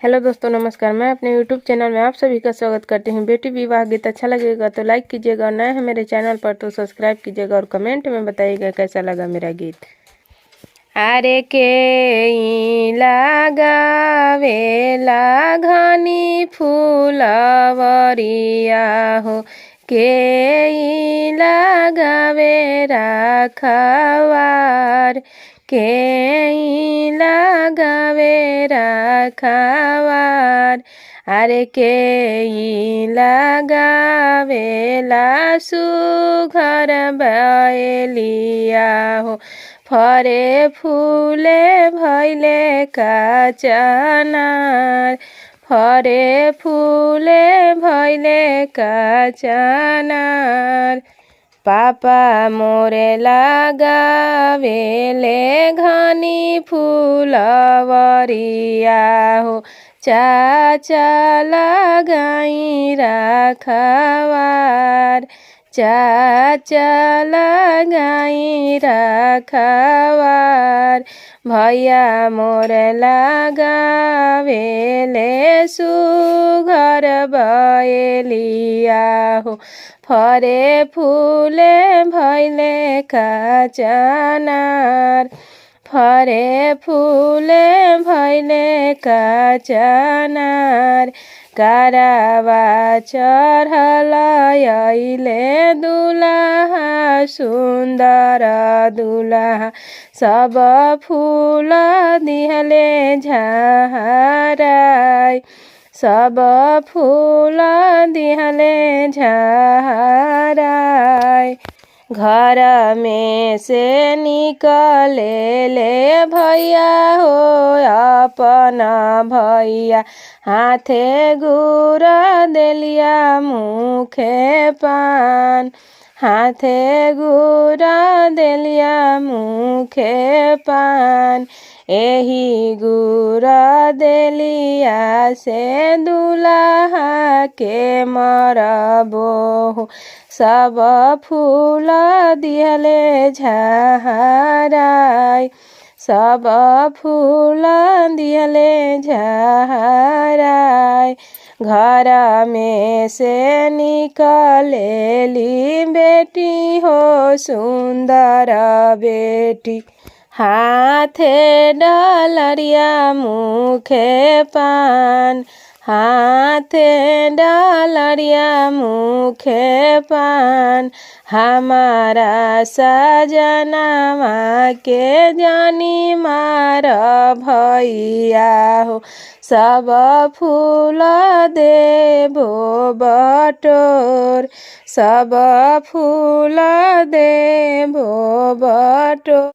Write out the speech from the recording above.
Hello दोस्तों, नमस्कार। मैं अपने यूट्यूब चैनल में आप सभी का स्वागत करती हूँ। बेटी विवाह गीत अच्छा लगेगा तो लाइक कीजिएगा, और नए हैं मेरे चैनल पर तो सब्सक्राइब कीजिएगा, और कमेंट में बताइएगा कैसा लगा मेरा गीत। आरे के लगावेला घनी फूलवरिया हो, के लगावे राखवार, के लगावे राखवार। अरे के लगावेला सुघर बैलिया हो, फरे फूले भैले काचनार, फरे फूले भैले काचनार। पापा मोरे लगावेले घनी फूलवरिया हो, चाचा लगाई राखवार, चाचा लगाई राखवार। भैया मोरे लगावेले सुघर बैलिया हो, फरे फूले भैले काचनार, फरे फूले भैले काचनार। करावा चढ़ल अइले दुल्हा, सुंदर दुल्हा, सब फूल दिहले झाराई, सब फूल दिहले झाराई। घर में से निकले ले भैया हो, अपना भैया हाथे गुर देलिया मुखे पान, हाथे गुर देलिया मुखे पान। एही गुर देलिया से दुल्हा के मरबो, सब फूल दिहले झाराई, सब फूल दिहले झाराई। घर में से निकलेली बेटी हो, सुंदर बेटी, हाथे डलरिया मुखे पान, हाथे डलरिया मुखे पान। हमारा सजनवा के जानी मार भैया हो, सब फूल देबो बटोर, सब फूल देबो बटोर।